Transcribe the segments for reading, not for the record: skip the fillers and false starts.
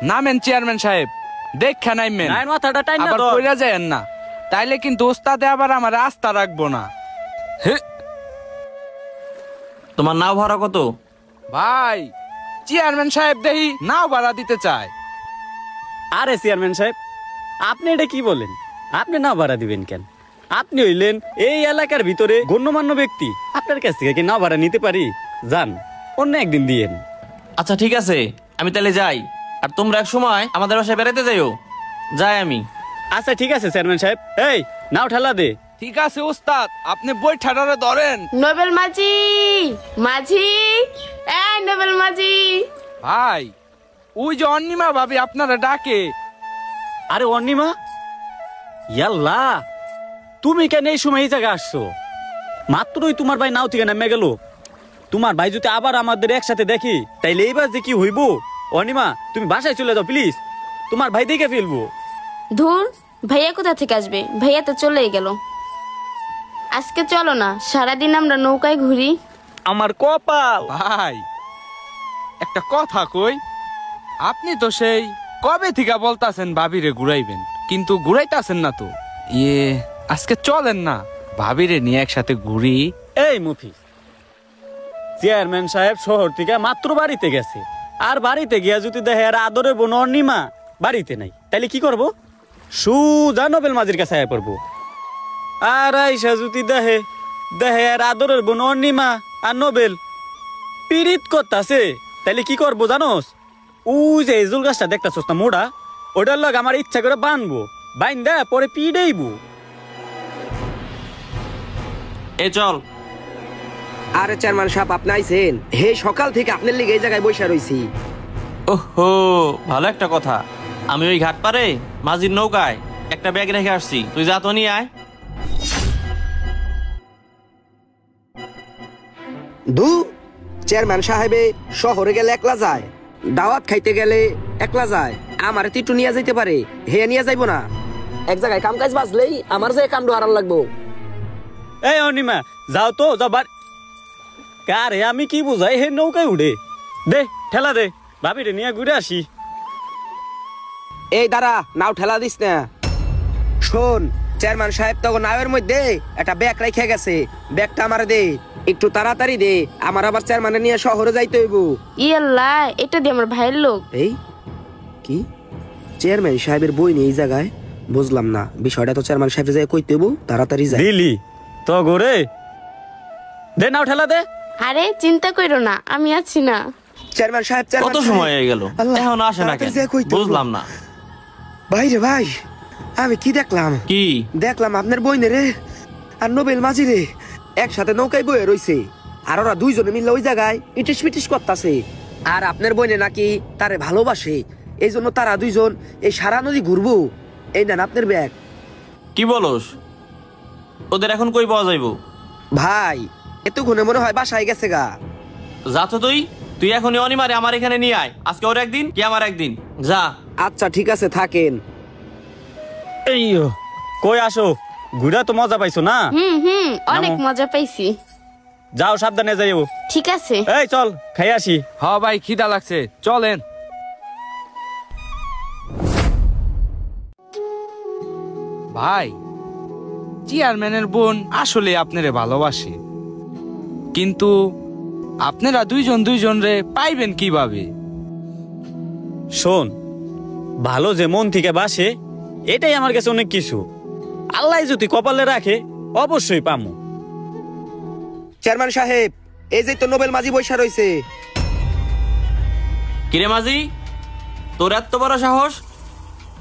নামেন চেয়ারম্যান সাহেব, দেখে নাইমেন, মাথাটা টাইনা আবার দাও। কইরা যায়েন না, তাইলে কিন্তু ওস্তাদে আবার আমার আস্থা রাখবো না। হে তোমার নাও ভাড়া কত? ভাই, চেয়ারম্যান সাহেব দেখি নাও ভাড়া দিতে চায়। আরে চেয়ারম্যান সাহেব, আপনি এটা কি বলেন? আপনি নাও ভাড়া দিবেন কেন? আপনি হইলেন এই এলাকার ভিতরে গণ্যমান্য ব্যক্তি, আপনার কাছ থেকে কি নাও ভাড়া নিতে পারি? যান, অন্য একদিন দিয়েন। আচ্ছা ঠিক আছে, আমি তাহলে যাই। আর তোমরা এক সময় আমাদের বাসায় বেড়াতে যাইও। যাই আমি। আচ্ছা ঠিক আছে চেয়ারম্যান সাহেব, এই নাও ঠেলা দে। ঠিক আছে ওস্তাদ, আপনি বই ঠাডারে ধরেন। নোবেল মাঝি, মাঝি, নোবেল মাঝি। ভাই, ওই যে অন্নিমা ভাবি আপনারা ডাকে। আরে অন্নিমা, ইয়াল্লা, তুমি কেন এই সময় এই জায়গায় আসছো? মাত্রই তোমার ভাই নাও থেকে নেমে গেল। তোমার ভাই যদি আবার আমাদের একসাথে দেখি, তাইলে এইবার যে কি হইব? অনিমা, তুমি বাসায় চলে যাও প্লিজ, তোমার ভাই দেখে ফেলবো। ধুর, ভাইয়া কোথা থেকে আসবে? ভাইয়া তো চলেই গেল। আজকে চলো না, সারাদিন আমরা নৌকায় ঘুরি। আমার কপাল। ভাই, একটা কথা কই, আপনি তো সেই কবে থেকে বলতাছেন ভাবিরে ঘুরাইবেন, কিন্তু ঘুরাইতাছেন না তো। আজকে চলেন না, ভাবিরে নিয়ে একসাথে ঘুরি। এই মুফি, চেয়ারম্যান সাহেব শহর থেকে মাত্র বাড়িতে গেছে, আর বাড়িতে গিয়া যদি দেখে আর আদরের বোন অর্ণিমা বাড়িতে নাই, তাইলে কি করবো? সুজা নোবেল মাঝির কাছে আয়া পড়বো। আর আইসা যদি দেখে আর আদরের বোন অর্ণিমা আর নোবেল পিরিত করতাছে, তাইলে কি করবো জানোস? ওই যে এজুল গাছটা দেখতাছস না মোড়া, ওটার লগ আমার ইচ্ছা করে বানবো, বাইন্দা পরে পিড়েইবো। এ চল। আরে চেয়ারম্যান সাহেব, আপনি আইছেন? হে, সকাল থেকে আপনার লিগে এই জায়গায় বসে রইছি। ওহো, ভালো একটা কথা। আমি ওই ঘাট পারে মাঝির নৌকায় একটা ব্যাগ রেখে আসছি, তুই যা তো নিয়ে আয়। চেয়ারম্যান সাহেবে শহরে গেলে একলা যায়, দাওয়াত খাইতে গেলে একলা যায়, আমার একটু নিয়ে যাইতে পারে, হে নিয়ে যাইবো না? এক জায়গায় কাম কাজ বাজলেই আমার যে কামটা হারান লাগবো। এই অনিমা, যাও তো, যাবার কারে আমি কি বুঝাই? হে নৌকায় উঠে দে, ঠেলা দে, ভাবি রে নিয়ে ঘুরে আসি। এই দাঁড়া, নাও ঠেলা দিস না। শোন, চেয়ারম্যান সাহেব তো নাওয়ের মধ্যে একটা ব্যাগ রেখে গেছে, ব্যাগটা আমার দে, একটু তাড়াতাড়ি দে, আমার আবার চেয়ারম্যানে নিয়ে শহরে যাইতে হইব। ইয়াল্লা, এটা দিয়ে আমার ভাইয়ের লোক। এই কি, চেয়ারম্যান সাহেবের বই নেই এই জায়গায়? বুঝলাম না বিষয়টা, তো চেয়ারম্যান সাহেব যাই কইতে হইব, তাড়াতাড়ি যাই। দিলি তো গোরে, দে নাও ঠেলা দে। আরে চিন্তা কইরো না, আমি আছি না। চেয়ারম্যান সাহেব, কত সময় হয়ে গেল, এখন আসে না কেন? বুঝলাম না। ভাই রে ভাই, আমি কি দেখলাম? কি দেখলাম? আপনার বই রে আর নোবেল মাঝি রে একসাথে নৌকায় বয়ে রইছে, আর ওরা দুইজনে মিলে ওই জায়গায় ইটিস পিটিস করতেছে। আর আপনার বইনে নাকি তারে ভালোবাসে, এই জন্য তারা দুইজন এই সারা নদী ঘুরবো। এই নেন আপনার ব্যাগ। কি বলস? ওদের এখন কই পাওয়া যাইব? ভাই, এতক্ষণে মনে হয় বাসায় গেছে গা। যা তো তুই এখনই অনিমারে আমার এখানে নিয়ে আয়। আজকে ওর একদিন, কি আমার একদিন, যা। আচ্ছা ঠিক আছে, থাকেন। এই কই আসো, ঘুরা তো মজা পাইছো না? অনেক মজা পাইছি। যাও, সাবধানে যাইও। ঠিক আছে, এই চল খাই আসি। হ ভাই, খিদা লাগছে, চলেন। ভাই, চেয়ারম্যানের বোন আসলে আপনারে ভালোবাসে, কিন্তু আপনারা দুইজন রে পাইবেন কিভাবে? শোন, ভালো যে মন থেকে বাসে, এটাই আমার কাছে অনেক কিছু। আল্লাহ যদি কপালে রাখে, অবশ্যই পামু। চেয়ারম্যান সাহেব, এই যে তো নোবেল মাঝি বৈশা রইছে। কিরে মাঝি, তোর এত বড় সাহস?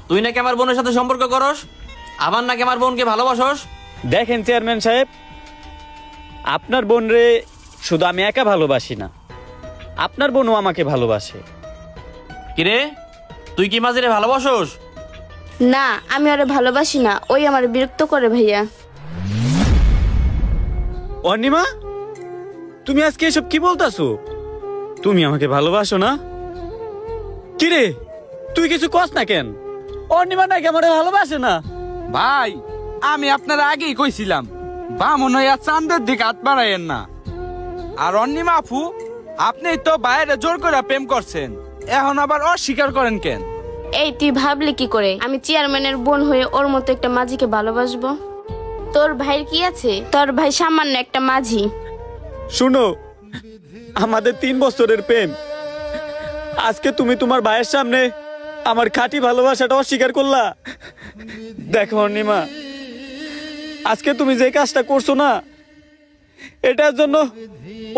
তুই নাকি আমার বোনের সাথে সম্পর্ক করস, আবার নাকি আমার বোনকে ভালোবাসস? দেখেন চেয়ারম্যান সাহেব, আপনার বোন রে শুধু আমি একা ভালোবাসি না, আপনার বোনও আমাকে ভালোবাসে। কিরে, তুই কি মাঝিরে ভালোবাসস? না, আমি ওরে ভালোবাসি না, ওই আমার বিরক্ত করে ভাইয়া। অনিমা, তুমি আজকে এসব কি বলতাছো? তুমি আমাকে ভালোবাসো না? কিরে, তুই কিছু কস না কেন? অনিমা নাকি আমারে ভালোবাসে না? ভাই, আমি আপনার আগেই কইছিলাম, বামন হইয়া চাঁদের দিকে হাত বাড়াইয়েন না। আর অন্নিমা আপু, আপনি তো বাইরে জোর করে প্রেম করছেন, এখন আবার অস্বীকার করেন কেন? এই তুই ভাবলি কি করে আমি চেয়ারম্যানের বোন হয়ে ওর মতো একটা মাঝিকে ভালোবাসবো? তোর ভাইয়ের কি আছে? তোর ভাই সামান্য একটা মাঝি। শুনো, আমাদের 3 বছরের প্রেম, আজকে তুমি তোমার ভাইয়ের সামনে আমার খাঁটি ভালোবাসাটা অস্বীকার করলা। দেখো অর্ণিমা, আজকে তুমি যে কাজটা করছো না, এটার জন্য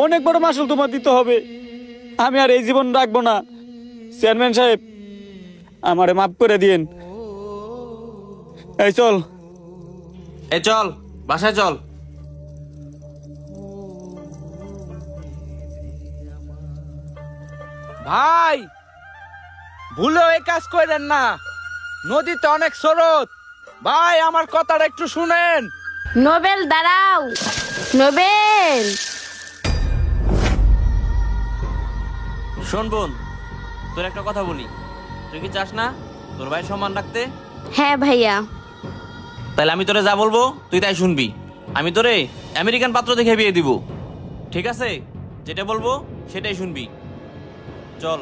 অনেক বড় মাসুল তোমার দিতে হবে। আমি আর এই জীবন রাখবো না। চেয়ারম্যান সাহেব, আমারে মাফ করে দিন। এই চল। এই চল, বাসায় চল। ভাই, ভুলেও এই কাজ করেন না, নদীতে অনেক স্রোত। ভাই, আমার কথাটা একটু শুনেন। নোবেল দাঁড়াও, নোবেল। শোন বোন, তোর একটা কথা বলি, তুই কি চাস না তোর ভাইয়ের সম্মান রাখতে? হ্যাঁ ভাইয়া। তাহলে আমি তোরে যা বলবো তুই তাই শুনবি। আমি তোরে আমেরিকান পাত্র দেখে বিয়ে দিব, ঠিক আছে? যেটা বলবো সেটাই শুনবি। চল।